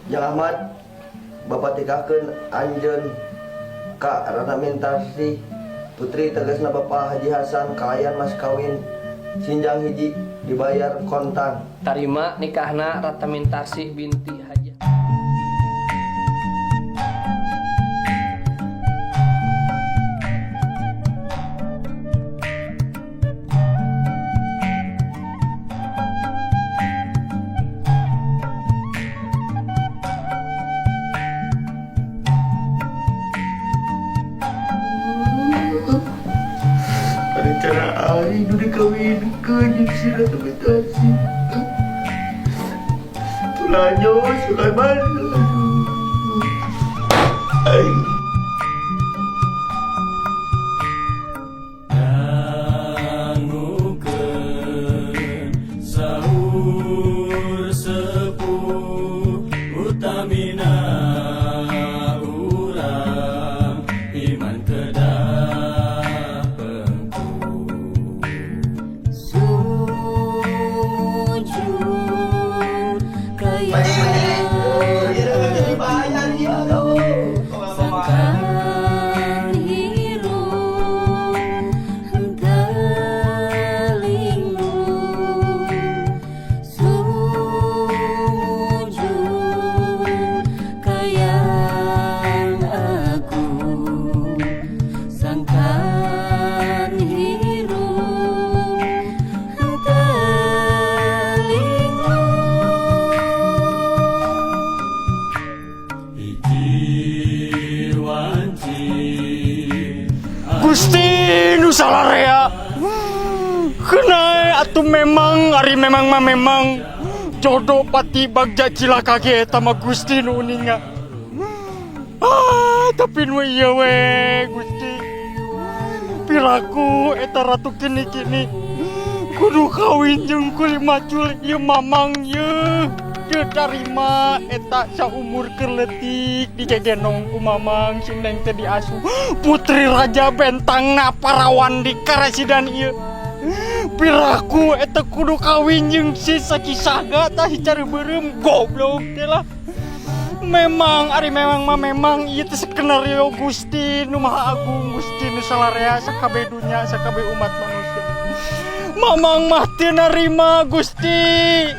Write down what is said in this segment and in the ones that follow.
Jang Ahmad Bapak tikakeun anjeun Kak Rana Mintarsi putri tegasna Bapak Haji Hasan kalayan mas kawin sinjang hiji dibayar kontan. Tarima nikahna Rata Mintarsi binti Haji. Rencana aing nu dikawinkeun jeung si Ratu Mintarsi. Tulanyo Sulaiman. Aing dangukeun sahur sepuh utamina urang iman kedah pengku sujud kaya sangkan hirup telingung sujud kaya aku sangkan hirup iki wanci Gusti nu salarea kenai atuh memang ari memang mah memang jodoh pati bagja cilaka ge eta mah Gusti nu uninga tapi nu ieu we Gusti piraku eta ratu kini-kini kudu kawin jeung kuli macul ieu mamang ieu teu tarima eta saumur keleutik dijejenong ku mamang sing neng teh diasuh putri raja bentangna parawan di karasidan ieu piraku eta kudu kawin jeung si sakisaga tah hicari beureum goblok teh lah memang ari memang mah memang ieu teh skenario Gusti nu Maha Agung Gusti nu salarea sakabeh dunya sakabeh umat manusia mamang mah teu narima Gusti Gusti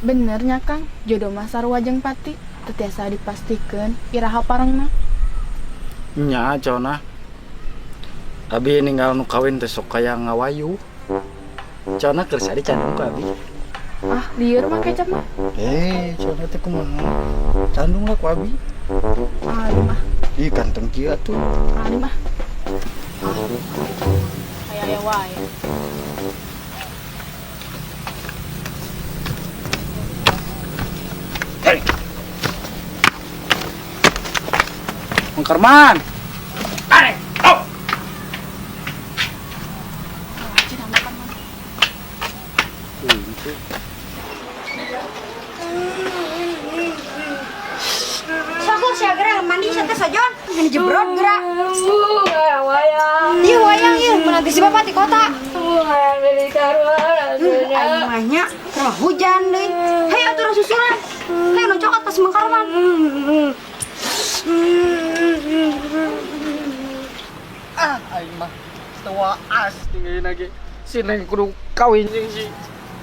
Benernya Kang, jodoh mah sarua jeung pati teu tiasa dipastikeun iraha parengna. nya cona abi ninggal nu kawin teh sok kaya ngawayu cona keur sadi candung ka abi Ah, lieur mah kecap mah. cona teh kumaha candung lah ku abi Ali mah, ih kantong kieu atuh ali mah. Aya wae. Mang Karman arek oh Sokul sia geura mandi sia teh sajon, ngan jebrot geura. Wayang. Ieu wayang ieu menanti si Bapak di kota. Wayang di karua. Aing mah nya, hujan deui. Hayu atuh susulan. Kayak nu cokot pas mengkarman. Aing mah tua as tinggalin lagi si Neng kudu kawin jeung si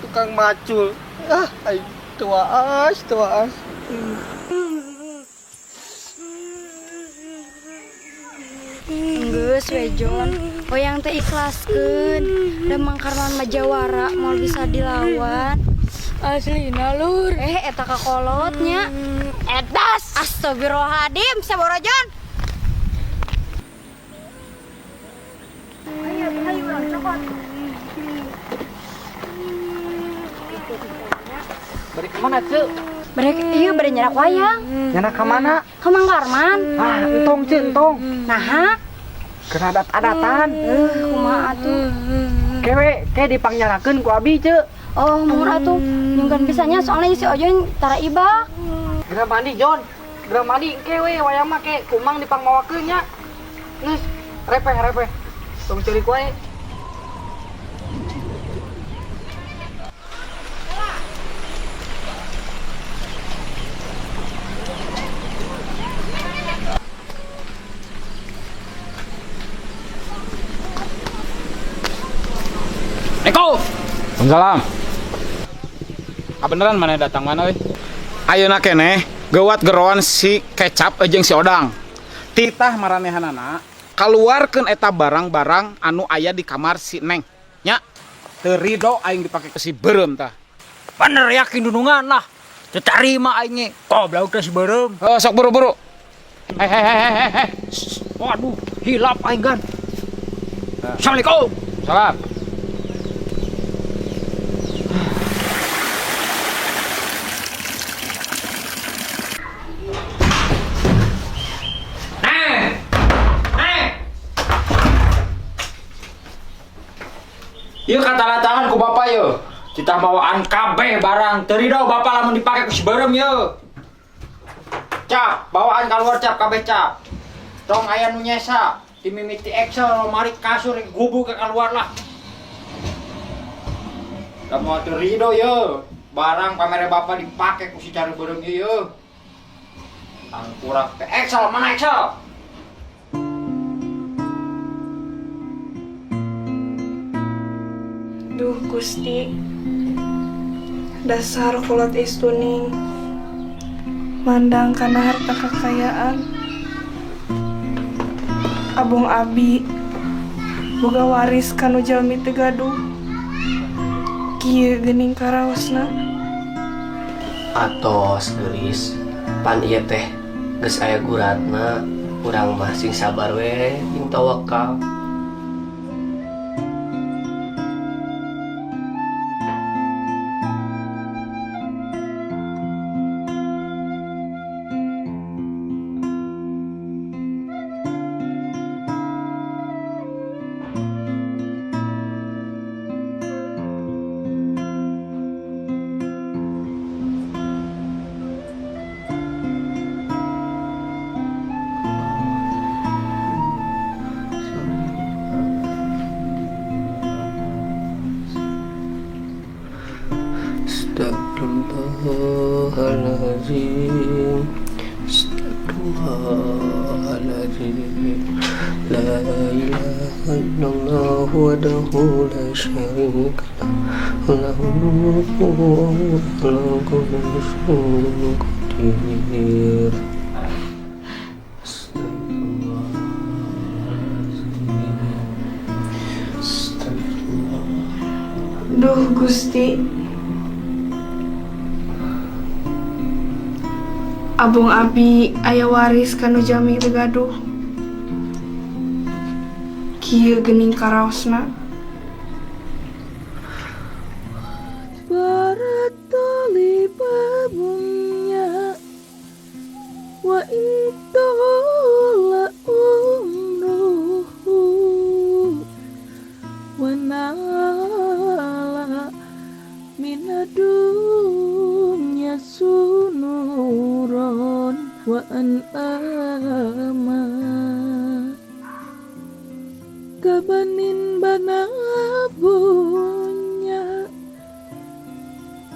tukang macul. Aing tua as. Geus we Jon, hoyang teh ikhlaskeun. Da mangkarman majawara mau bisa dilawan. Aslina lur. Eta kakolotnya. Edas. Astagfirullahaladzim, sabora Jon. Ayo urang cokot. Bari kemana Ceu? Bari nyerak wayang. Nyana ka mana? Ka Mang Karman. Entong Ceu entong. Naha? Keur adat-adatan. Kumaha atuh? Kewe dipangyarakeun ku abi Ceu. Oh, mun atuh nyungkeun pisahnya soalnya si Ojon tara ibak. Geura mandi Jon. Geura mandi kewe wayang mah ke kumang dipangmawakeun nya. Geus repeh. Tong ceurik wae. Eko. Waalaikumsalam. Beneran mana datang mana we? Ayeuna keneh geuwat geroan si kecap jeung si odang. Titah maranehanana kaluarkeun eta barang-barang anu aya di kamar si Neng. Nya teu ridho aing dipake ke si beureum tah. Bener yakin dunungan lah. Teu tarima aing ge. Goblok teh si beureum. Oh, sok buru-buru. Hei. Waduh, hilap aing gan. Assalamualaikum. Salam. Ieu kata-kataan ku bapak yeuh. Cita bawaan kabeh barang teu ridho bapak lamun dipake ku si beureum yeuh. Cap, bawaan keluar cap kabeh cap. Tong aya nu nyesa, di mimiti Excel lemari kasur gubuk ke keluar lah. Da moal teu ridho yeuh. Barang pamere bapak dipake ku si cari beureum yeuh. Kurang ke Excel, mana Excel? Duh Gusti, dasar kulot istuning, mandang kana harta kekayaan. Abong abi, boga waris kanu jalmi teu gaduh. Kieu geuning karaosna. Atos geulis, pan ieu teh geus aya guratna, urang mah sing sabar we, jeung tawakal. Astagfirullahaladzim. La ilaha illallah wahdahu la syarika lahu mulku wa ala kulli syai'in qadir. Duh Gusti, abong abi aya waris kanu jalmi teu gaduh. Kieu geuning karaosna. Barat tali babungnya wa intola umruhu wa nala minadunya sunuron wa an ama kabanin banabunya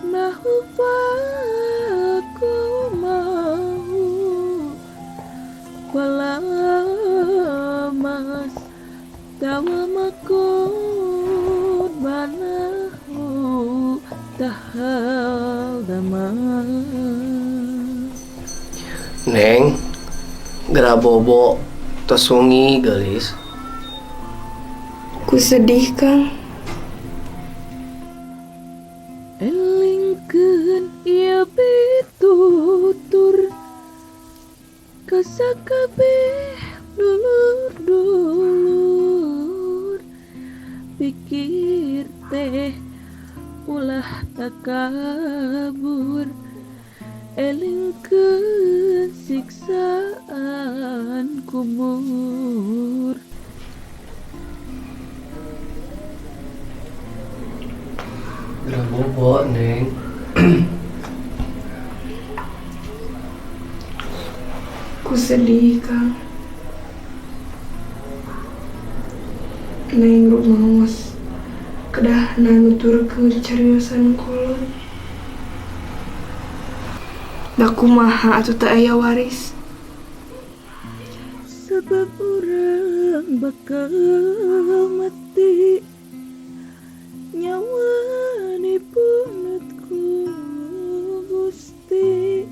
nahu faku Jawa makut banahu tahal damang. Neng, gera bobo tesungi gelis. Ku sedih, Kang. Elingkeun ieu pitutur ka sakabeh dulur-dulur. Pikir teh ulah takabur, elingkeun siksaan kubur. Gera bobo, Neng. Ku sedih, Kang. Neng rumaos kedah nuturkeun cariosan kulon. Da kumaha atuh teu aya waris. Sebab urang bakal mati, nyawanipun ku Gusti.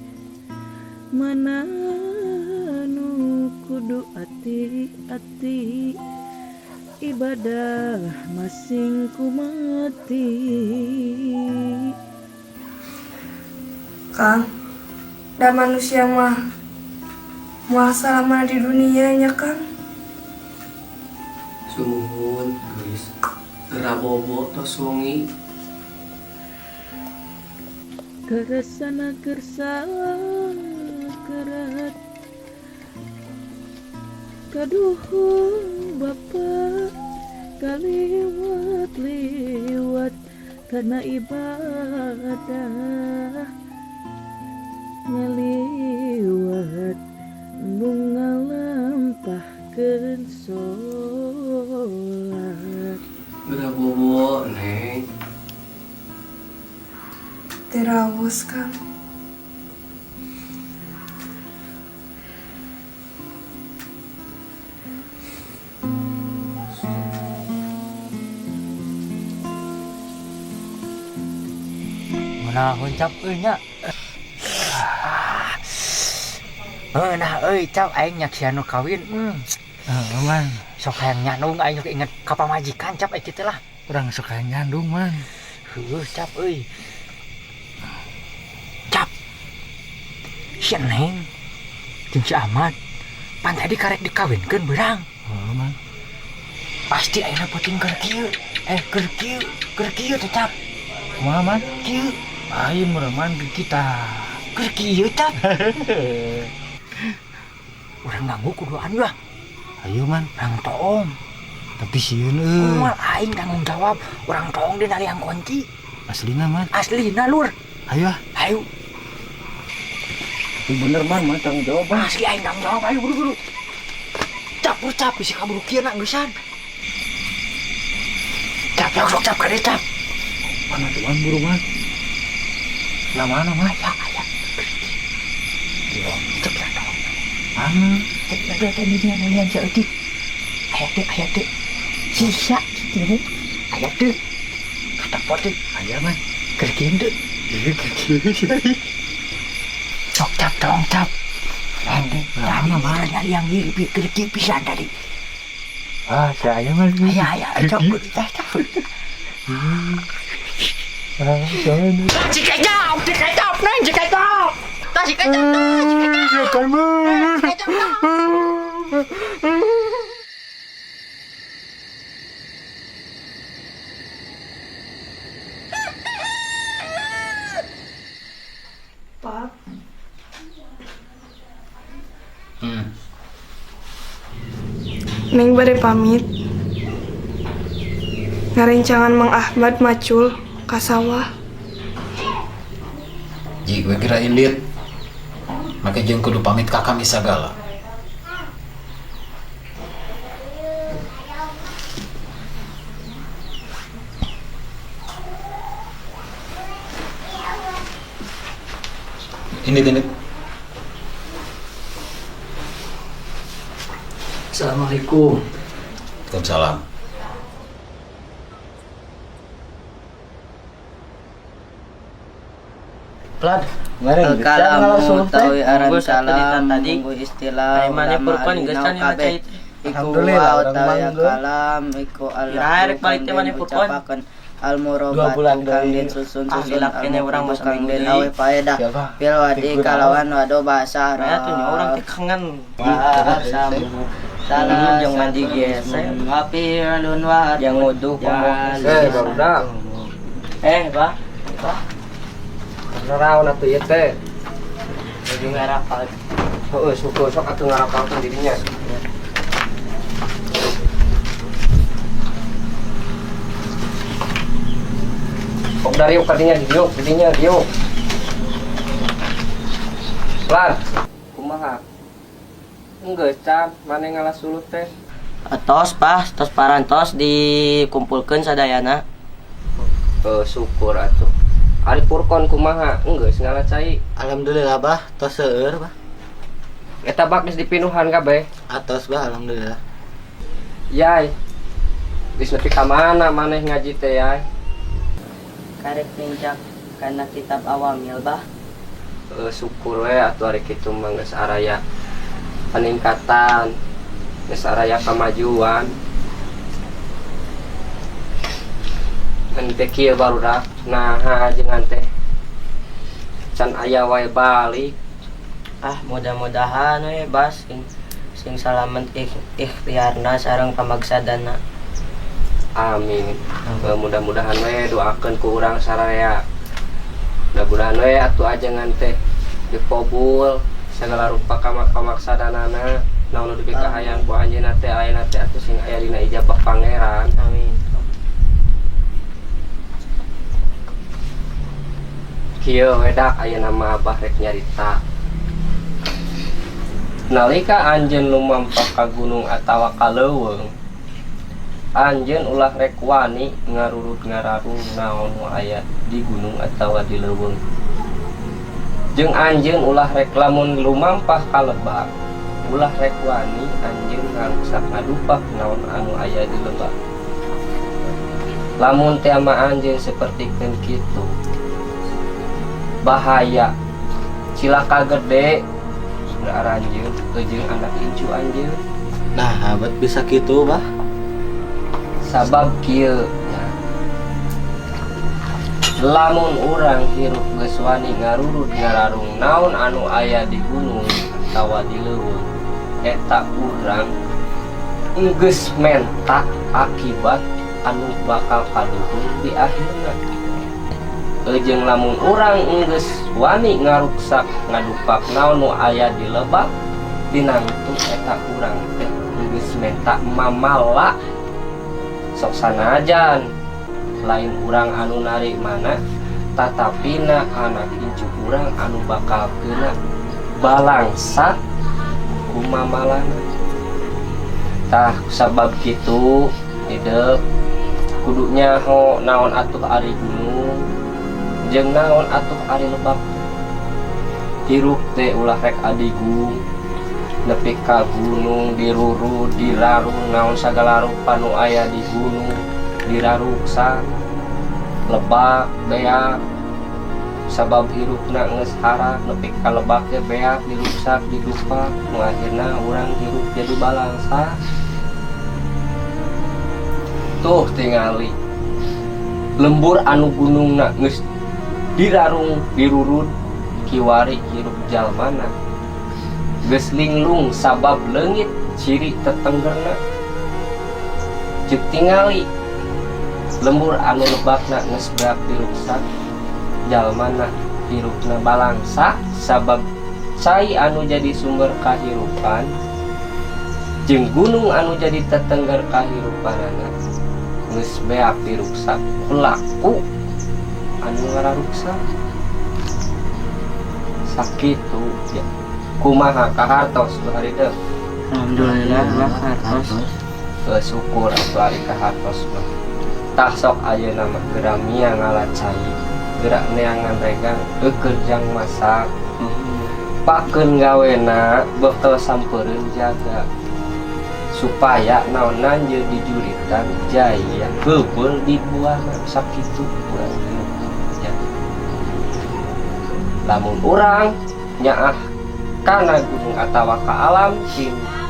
Mana nu kudu ati-ati, ibadah masing ku mati. Kang, da manusia mah moal salamana di dunia nya, Kang. Sumuhun gelis. Gera bobo tesungi. Keresana gersalah kerat kaduhung bapa kaliwat-liwat karena ibadah ngaliwat bunga lampahkeun sholat. Gera bobo, Neng. Terawas, Kang. Nah, cap euy nya. Nah euy cap aing nya kieu kawin. Man. Sok hayang nyandung aing ge inget ka pamajikan cap kitu lah. Urang sok hayang nyandung man. Heuh cap euy. Cap. Si Neng jeung si Ahmad pan tadi karek dikawinkeun beurang. Heeh man. Pasti ayeuna peuting keur kieu. Keur kieu teh cap. Kumaha man? Kieu. Ayo mereman ke kita kerkieu cap. Urang ganggu kuduan lah. Ayo man, urang toong. Tapi sieun euy. Moal aing tanggung jawab, urang toong di naliang kunci. Aslina man. Aslina lur. Ayo. Bener man tanggung jawab. Asli aing tanggung jawab, ayo buru-buru. Cap bisa kaburu kieu na geusan. Cap sok cap kade cap. Mana tuan buru man. Mana mah ya. Yo, cepet dong. Cepet tadi dia nalian seeutik. Aya teh. Sisa kitu. Aya teh. Kata pote, aya man. Keur kieu teh. Sok cap dong cap. Tadi mah yang keur kieu pisan tadi. Saya mah. Aya, sok teh. Jika jawab, neng, jika jawab. Pak. Neng bade pamit. Ngarencangan Mang Ahmad macul ka sawah. Ji gue kira indit. Make jeung kudu pamit ka kami sagala. Ini. Assalamualaikum. Waalaikumsalam. Plat. Kalamu tawi aran Monggo salam tadi. monggo istilah Ai mana ulama purkon alina geus can kabeh. cai. Iku Alhamdulillah, wa orang tawi mangga. kalam iku Allah Kira rek balik teh mana purkon. al murobat 2 bulan kang dari- den susun Ahli lak kene urang mah kang saminggu den deui. awe paedah Siapa? bil wadi kalawan wado bahasa Saya tuh nya orang teh kangen. salah Jeung mandi geus. api alun wa Yang wudu pembuat. barudak. Pak. Naraon atuh ieu teh. Jadi ngarapal. Heuh, syukur sok atuh ngarapalkeun dirinya. Kok dari kadinya diuk. Lan. Kumaha? Enggeus can, mane ngalas sulut teh. tos parantos dikumpulkeun sadayana. Syukur atuh. Ari purkon kumaha? Enggeus ngalacai. Alhamdulillah bah tos seueur bah Eta bak geus dipinuhan kabeh. atos bah alhamdulillah. Yai. Geus nepi ka mana maneh ngaji teh, Yai? Karek pinjak kana kitab awamil bah Syukur we atuh ari kitu mah geus araya peningkatan, geus araya kamajuan. Ente kieu barudak naha jeung teh can aya wae balik. mudah-mudahan we bas sing salamet ikhtiarna sareng pamagsadana. Amin. Mudah-mudahan we doakeun ku urang sararea. Mudah-mudahan we atuh ajengan teh dikabul segala rupa pamaksadanana. Naon nu dipikahayang ku anjeunna teh ayeuna teh atuh sing aya dina ijabah pangeran. Amin. Kieu wedak ayeuna mah abah rek nyarita. Nalika anjeun lumampah ka gunung atawa ka leuweung, anjeun ulah rek wani ngarurut ngararung naon nu aya di gunung atawa di leuweung. Jeung anjeun ulah rek lamun lumampah ka lebak, ulah rek wani anjeun ngaruksak ngadupak naon anu aya di lebak. Lamun teh ama anjeun sapertikeun kitu, bahaya, cilaka gede aranjeun jeung anak incu anjeun. Nah, abet bisa gitu bah Sabab kieu lamun urang hirup geus wani ngarurut ngararung naon anu aya di gunung atawa di leuweung, eta urang geus menta akibat anu bakal kaluhur di akhirna. Jeung lamun urang geus wani ngaruksak ngadupak naon nu aya di lebak, tinangtu eta urang teh geus menta mamala. Sok sanajan lain urang anu nari mana, tatapina anak incu urang anu bakal kena balangsa ku mamalana. Tah sabab kitu hidup kudunya ho naon atuh ari gunung jeung naon atuh ari lebak. Hirup teh ulah rek adigung nepi ka gunung diruru dirarung naon sagala rupa nu aya di gunung diraruksa lebak beak. Sabab hirupna geus harak nepi ka lebak teh beak diruksak didupak nu akhirna urang hirup jadi balangsa. Tuh tingali lembur anu gunungna geus dirarung dirurut kiwari hirup jalmana geus linglung sabab leungit ciri tetenggerna. Ceuk tingali lembur anu lebakna geus beak diruksak jalmana hirupna balangsa sabab cai anu jadi sumber kahirupan jeung gunung anu jadi tetengger kahirupanana geus beak diruksak pelaku anu ngararuksak. Sakitu ya. Kumaha kahartos hari teh? alhamdulillah lah hartos. Syukur atuh ari kahartos mah. Tah sok ayeuna mah geramia ngalacai, gerak neangan regang kerjang masak. Pakeun gawena bekal sampeureun jaga. Supaya naonan je dijuritan jaya heupeul di buana sakitu urang ya. lamun urang nyaah kana gunung atawa ka alam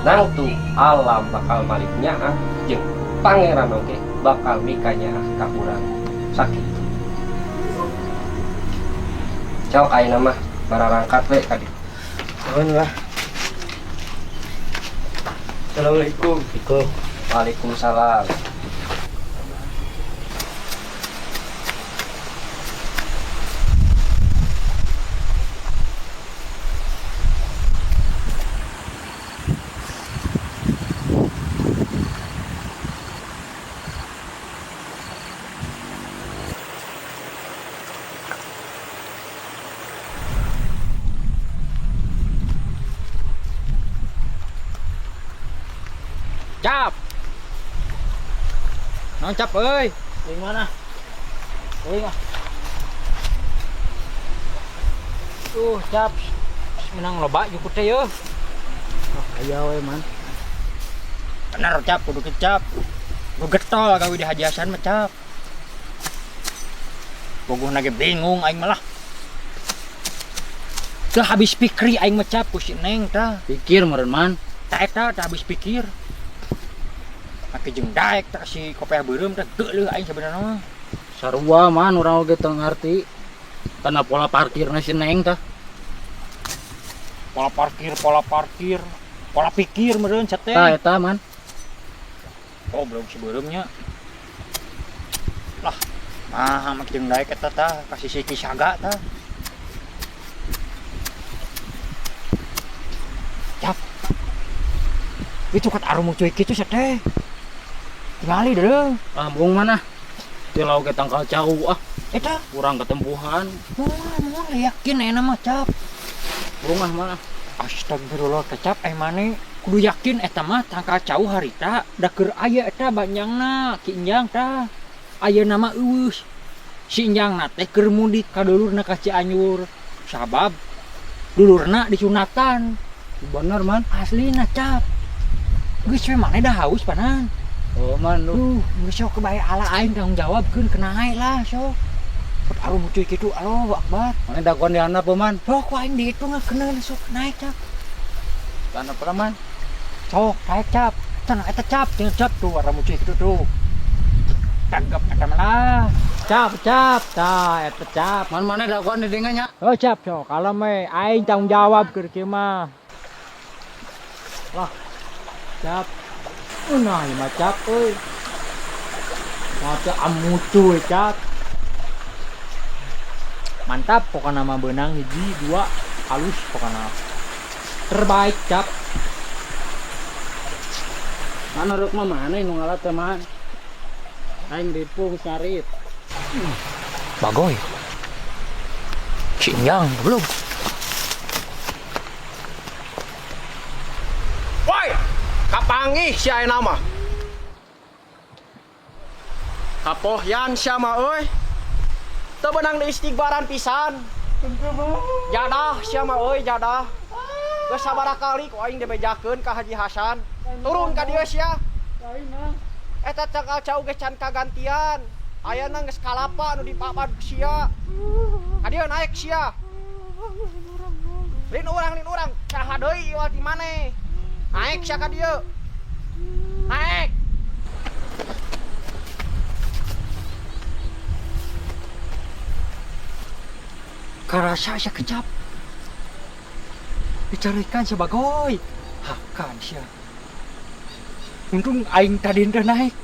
nangtu alam bakal malik nyaah jeung pangeran oge bakal mika nyaah ka urang sakit. Cok ayeuna mah bararangkat we ka dieu. Nuhun lah. Assalamualaikum. Waalaikumsalam. Cap. Nang Cap euy. Di mana? Euy. Cap. Menang loba yuk teh yeuh. Aya we man. Bener Cap, kudu kecap. Nu getol gawe di Haji Hasan mah Cap. Bogohna ge bingung aing malah. Teu habis pikir aing mah Cap ku si Neng tah. Pikir meureun man. Tah eta teh habis pikir. Make jeung daek teh si kopeh beureum teh geuleuh aing sabenerna mah. Sarua man urang oge teu ngarti. Kana pola parkirna si Neng tah. Pola parkir. Pola pikir meureun cat teh. Tah eta man. Oh, belum si beureumnya. Lah, make jeung daek eta tah kasih si Kisaga tah. Cap. Itu kat arum cuy kitu cat teh. Tingali deuleuh. Lambung mana? Teu lauk ge tangkal jauh ah. Eta Kurang ketempuhan. moal yakin enak mah Cap. Rumah mana? Astagfirullah Cap mane kudu yakin eta mah tangkal jauh harita da keur aya eta banjangna Ki Injang tah. Ayeuna mah eueus. Si Injangna teh keur mudik ka dulurna ka Cianjur. Sabab dulurna disunatan. Bener man. Aslina Cap. Geus we maneh dah haus panan. Oh man lu. Geus sok kebae ala aing tanggung jawabkeun kenae lah sok. Pot arum cuy kitu Allahu Akbar. Mana dakon di handap man? Sok ku aing di itu ngakeun sok naik Cap. Kana pernah man? Sok naik Cap. Tenang eta Cap, jeung Cap tuh arum cuy kitu tuh. Tanggap eta mah lah. Cap, tah eta Cap. Man mana dakon di dinganya? Oh Cap, sok kalem we aing tanggung jawab keur kieu mah. Lah. Cap. Nah, mah Cap euy. Mata amu cuy Cap. Mantap pokoknya mah benang hiji dua halus pokoknya. Terbaik Cap. Mana ruk mah mana nu ngalat teh man? Aing dipung sarit. Bagoy. Si Injang belum. Woi, kapangi si ayeuna mah. Kapohyan sia mah euy. Teu beunang di istighbaran pisan. Jadah sia mah euy jadah. Geus sabaraha kali ku aing dibejakeun ka Haji Hasan. Turun ka dieu sia. Eta cakal cau geus can kagantian. Ayeuna geus kalapa anu dipapad sia. Ka dieu naek sia. Lin urang saha deui ieu ti maneh. Naik sia ka dieu. Naik. Karasa sia kecap. Dicarikan sia Bagoy. Hakan sia. Untung aing tadi teh naik.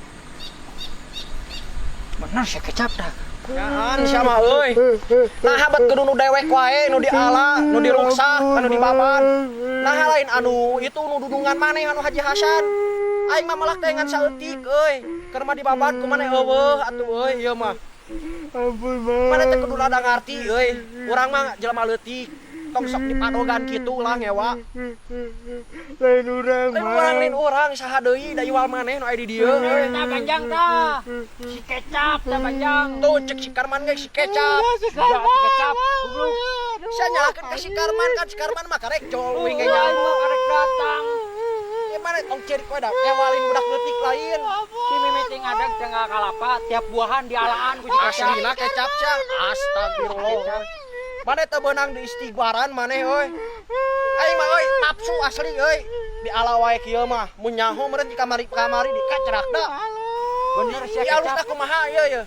Bener sia kecap dah. Jangan sia mah euy. Nah bet kudu nu dewek wae, nu diala, nu diruksak, anu dibaban. Nah lain anu itu nu dudungan maneh anu Haji Hasan. Aing mah malah teh ngan saeutik euy. Keur mah dibaban ku maneh eueuh atuh euy ieu mah. Ampun mah. Maneh teh kudu rada ngarti euy. Urang mah jelema leutik. Tong sok dipadogan kitu lah ngewa. Lain urang saha deui da iwal maneh nu aya di dieu euy. Tah banjang tah. Si kecap tah banjang. Tuh cek si Karman ge si kecap. Si kecap. Goblok. Saya nyalakeun ka si Karman kan si Karman mah karek cowing ge Aing mah karek datang. Gimana tong ciri kowe da ewalin budak leutik lain. Si mimiting adag teh kalapa tiap buahan dialaan ku si kecap. Aslina kecap sia. Astagfirullah. Maneh teu beunang di istighfaran maneh euy. Aing mah euy nafsu asli euy. Di ala wae kieu mah mun nyaho meureun di kamari di kacrakda. Bener sia Di alus kecap. teh kumaha ieu ye?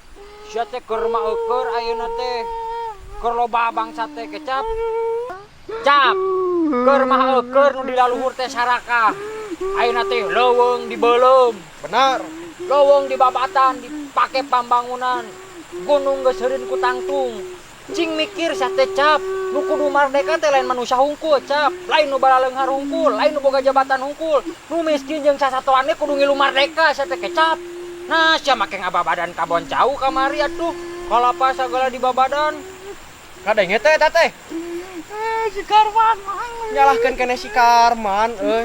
Sia teh keur maeukeur ayeuna teh. Keur loba bangsa teh kecap. Cap. Keur maeukeur nu di laluhur teh sarakah. Ayeuna teh leuweung dibeuleum. Benar. Leuweung di babatan dipake pambangunan. Gunung geus heureun ku tangtung. Cing mikir sia teh cap, nu kudu mardeka teh lain manusia hungkul cap, lain nu balaleunghar hungkul, lain nu boga jabatan hungkul. Nu miskin jeung sasatoan teh kudu ngilu mardeka sia teh kecap. Nah, sia make ngababadan kabon jauh kamari atuh. Kalapa sagala di babadan. Kadenge teh teh. Si Karman nyalahkeun keneh si Karman euy.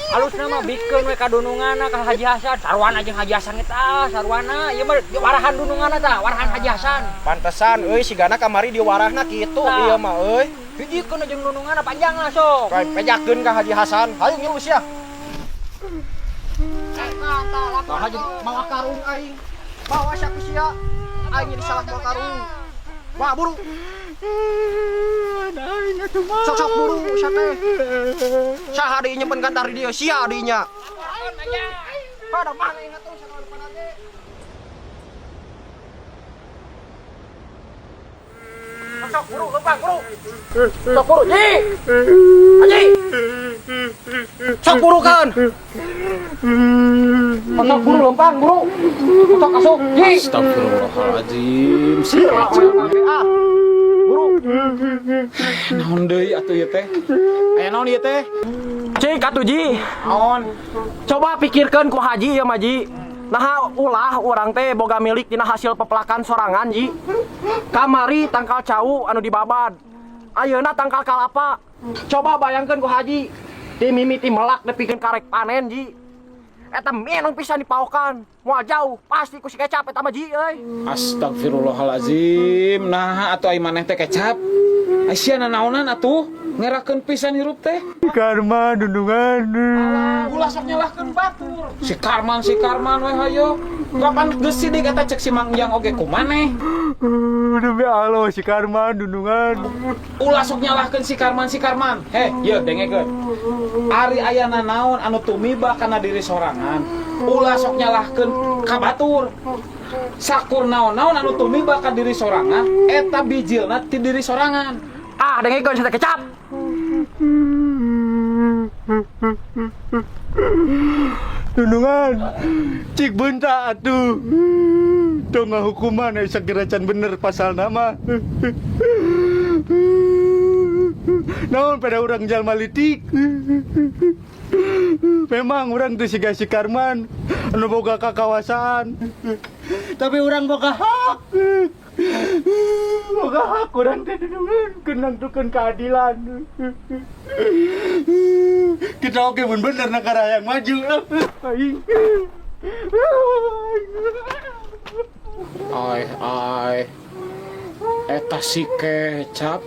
Alusna mah bikeun we kadununganna ka Haji Hasan, sarwana jeung Haji Hasan eta, sarwana ieu mah warahan dununganna tah, warahan Haji Hasan. Pantesan euy sigana kamari di warahna kitu ieu mah euy. Hijikeun jeung dununganna panjangna sok. Kayak pejakeun ka Haji Hasan. Hayu ngilu sia. Tah Haji mawa karung aing. Bawa sia ku sia. Aing jadi salah bawa karung. Wah, buru. Sok buru sia teh. Saha deui nyimpen kantar di dieu? Sia dinya. Pada mana ingat tuh sana depan aja. Sok buru, lempang buru. Sok buru, Ji. Haji. Sok buru kan. Sok buru lempang buru. Sok kasuk, Ji. Astagfirullahaladzim. Buru. Naon deui atuh ieu teh? Aya naon ieu teh? Cik atuh Ji. Naon? Coba pikirkeun ku Haji ya Maji. Nah ulah urang teh boga milik dina hasil pepelakan sorangan Ji. Kamari tangkal cau anu dibabad. Ayeuna tangkal kalapa. Coba bayangkeun ku Haji. Ti mimiti melak nepikeun karek panen Ji. Eta menang pisan dipaokan. Moal jauh pasti ku si kecap eta mah Ji euy. Astagfirullahaladzim. Nah atuh ai maneh teh kecap. Ai sia naonan atuh? Ngerakeun pisan hirup teh. Karma dundungan. Ulah sok nyalahkeun batur. Si Karman we hayo. Kapan geus sidik eta cek si Mang Iyang oge kumaneh? Demi Allah si Karma dundungan. Ulah sok nyalahkeun si Karman. Heh, ieu dengekeun. Ari ayana naon anu tumiba kana diri sorangan. Ulah sok nyalahkeun ka batur. Sakur naon-naon anu tumiba ka diri sorangan eta bijilna ti diri sorangan. Ah, dengekeun sia teh kecap. Dundungan, cik bentak atuh. Tong hukuman ai segera can bener pasal nama. Naon pada urang jalma litik. Memang urang teu siga si Karman anu boga kakawasaan. Tapi urang boga hak. Boga hak urang teh dundungan keunang keadilan. Kita oke mun bener negara yang maju. Aing. Ai. Eta si kecap.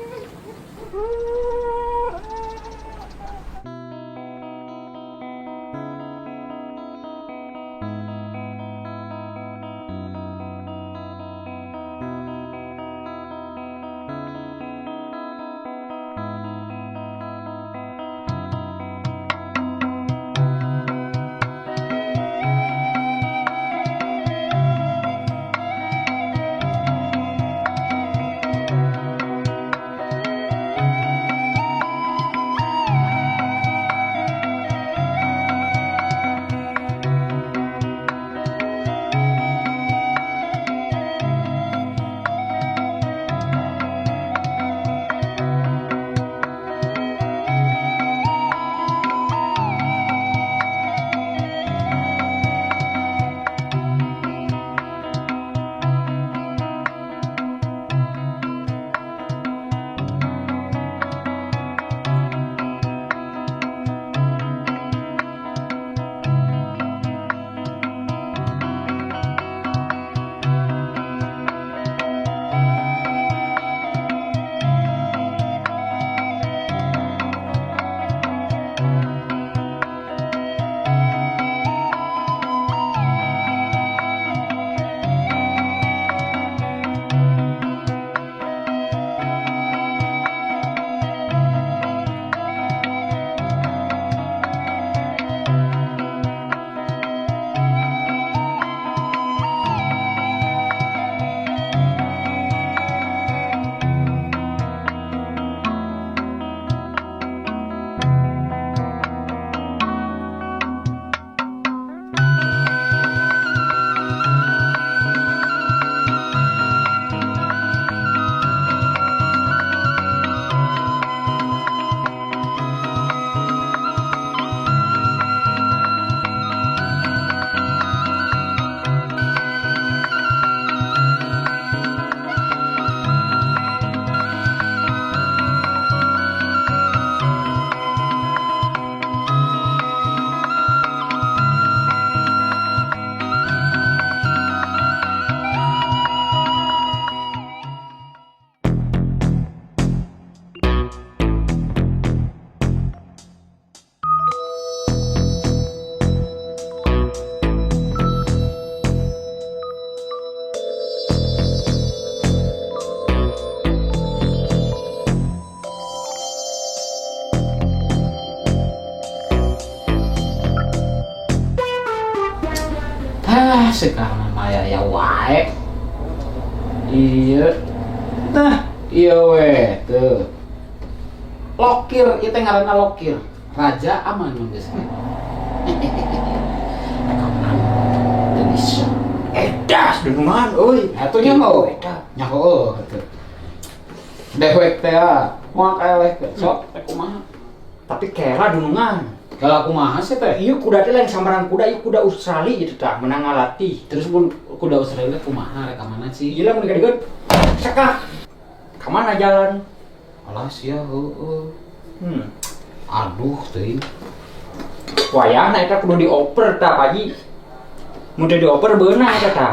sekarang maya ya wae. Iya. Nah, iya weh tuh. Lokir, itu ngaranna lokir. Raja aman mun geus. Bisa. Edas denungan euy. Atuh nya mau. Nya heueuh atuh. Dewek teh moal eleh sok teh kumaha. Tapi kera denungan. Kalau kumaha sih teh? Ieu kuda teh lain sambaran kuda, ieu kuda Australia gitu tah, menang ngalatih. Terus pun kuda Australia kumaha rek ka mana sih? Ieu lah mun digeudeun. Sekak. Ka mana jalan? Alas ya heueuh. Aduh teuing. Wayahna eta kudu dioper tah, Paji. Mun teu dioper beunah eta tah.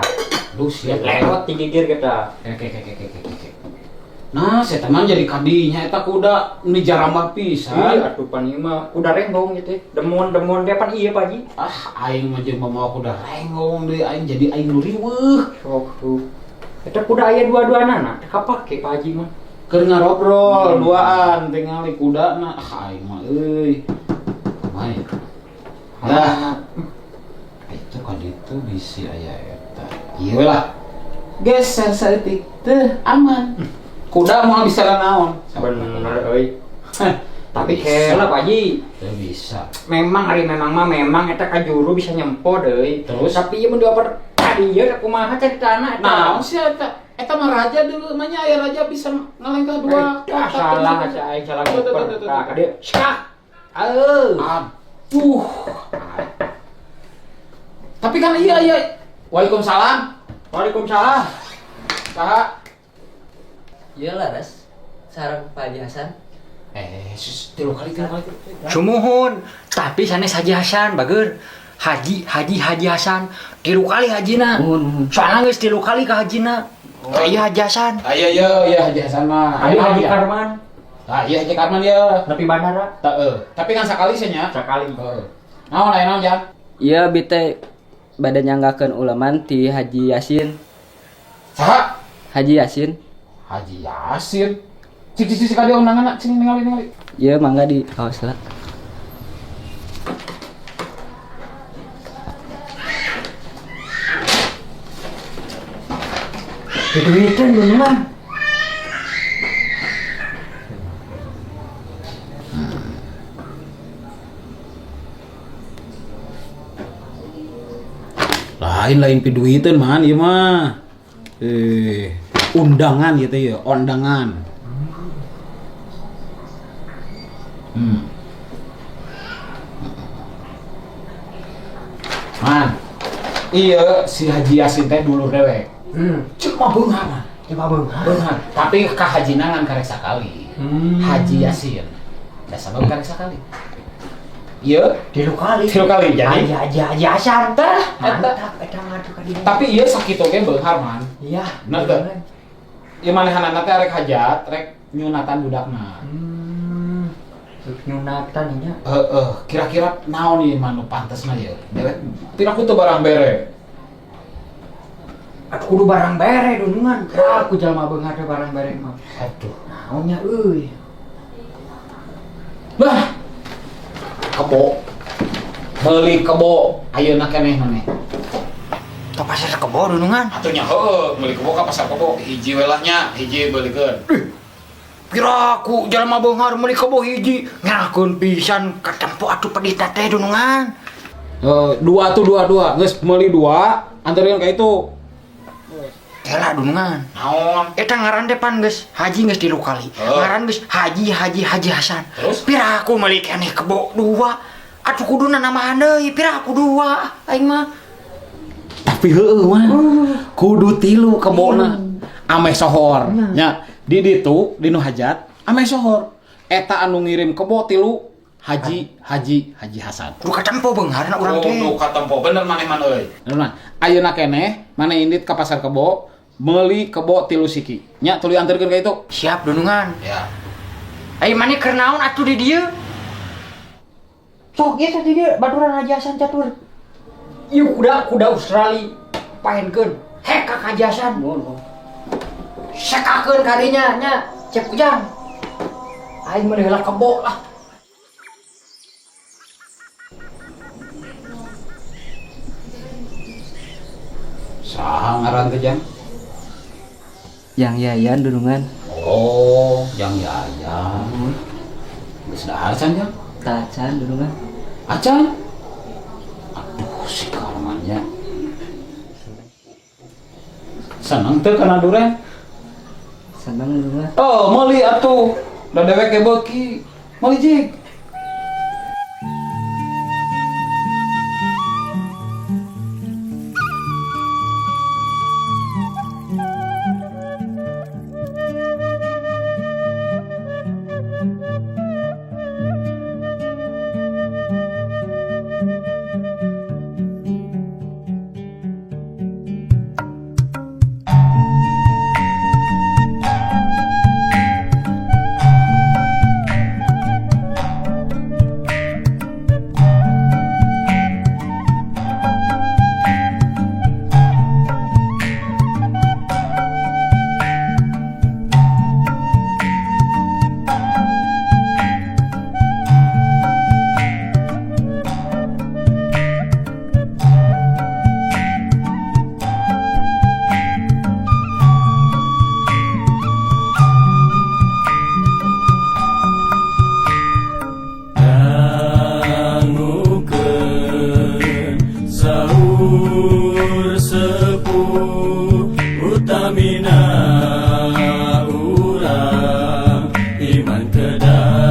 Duh sia lewat digigir kita. Oke. Nah, saya teman jadi kadinya eta kuda nu jarama pisan. Iya atuh pan ieu mah kuda renggong gitu. Demon dia pan ieu Paji. Ah, aing mah jeung mamawa kuda renggong deui aing jadi aing nu riweuh. Sok tuh. Eta kuda aya dua-duana teh kapake Paji mah. Keur ngarobrol duaan tingali kudana. Ah, aing mah euy. Kumaha? Nah, itu kan itu bisi aya eta. Ieu lah. Geser saeutik teu aman. Kuda mau bisa naon? Bener euy. Tapi kela Paji. Teu bisa. Memang memang eta ka juru bisa nyempo deui. Terus tapi ieu mun dioper tadi ieu kumaha caritana eta? Naon sih eta? Eta mah raja dulu mah aya raja bisa ngalengkah dua kota. Salah aing salah ngoper. Ka dieu. Skak. Aduh. Tapi kan iya. Waalaikumsalam. Waalaikumsalam. Saha? Iya laras, sarang Pak Haji Hasan. Tilu kali. Sumuhun, tapi sanes Haji Hasan bageur. Haji Hasan. 3 kali hajina. Soalnya geus 3 kali ka hajina. Iya Haji Hasan. Iya Haji Hasan mah. Haji Karman. Iya Haji Karman ya. Nepi bandara. Tapi kan sakali nya. Sakali. Naon lain naon Jang? Iya bete badan nyanggakeun ulaman ti Haji Yasin. Saha? Haji Yasin. Haji Yasin. Cik ka dia undangan cing ningali. Iya mangga di kaos lah. Duitan beneran. Lain piduiteun man ieu mah. Undangan gitu ya, undangan. Man, iya si Haji Yasin teh dulu dewek. Cek mah beunghar. Beunghar. Tapi ka hajina ngan karek sakali. Haji Yasin. Da sabab karek sakali. Iya, 3 kali. 3 kali jadi. Haji Hasan teh. Mantap. Eta ngadu ka dieu. Tapi iya sakitu ge beunghar man. Iya. Bener teh. Ieu manehanana teh rek hajat, rek nyunatan budakna. Nyunatan nya. Kira-kira naon ieu mah nu pantesna ieu? Dewek piraku teu barang bere. Atuh kudu barang bere dunungan. Aku jalma beunghar teh barang bere mah. Aduh, Naonnya euy. bah. Kebo. Meuli kebo ayeuna keneh maneh. Ka pasar kebo dunungan. Atuh nya heueuh, meuli kebo ka pasar kebo hiji we lah nya, hiji beulikeun. Kiraku jalma beunghar meuli kebo hiji. Ngerakeun pisan ka tempo atuh pedita teh dunungan. Dua, geus meuli 2, antarkeun ka itu. Kela dunungan. Naon? Eta ngaran depan geus haji geus 3 kali. Ngaran geus Haji Hasan. Terus? Piraku meuli keneh kebo 2. Atuh kuduna namahan deui piraku 2 aing mah. Tapi heueuh mah. Kudu 3 kebona. Ameh sohor. Nya, di ditu di nu hajat ameh sohor. Eta anu ngirim kebo 3 Haji Hasan. Kudu katempo beungharna urang teh. Kudu katempo bener maneh man euy. Bener. Ayeuna keneh maneh indit ka pasar kebo meuli kebo 3 siki. Nya tuluy anterkeun ka itu. Siap dunungan. Ya. Ai maneh keur naon atuh di dieu? Sok ge di dieu baturan Haji Hasan catur. Ieu kuda Australia paenkeun. Hek ka Haji Hasan. Sekakeun kadinya nya cek ujang. Aing mah heula kebo lah. Saha ngaran teh Jang? Yang Yayan durungan. Oh, Jang Yayan. Geus dahar can Jang? Tacan durungan. Acan? Aduh, si karmanya. Seneng teh kana duren? Senang durungan. Oh, meuli atuh. Da dewek ge beuki. Meuli jig. Dangukeun sahur sepuh utamina urang iman kedah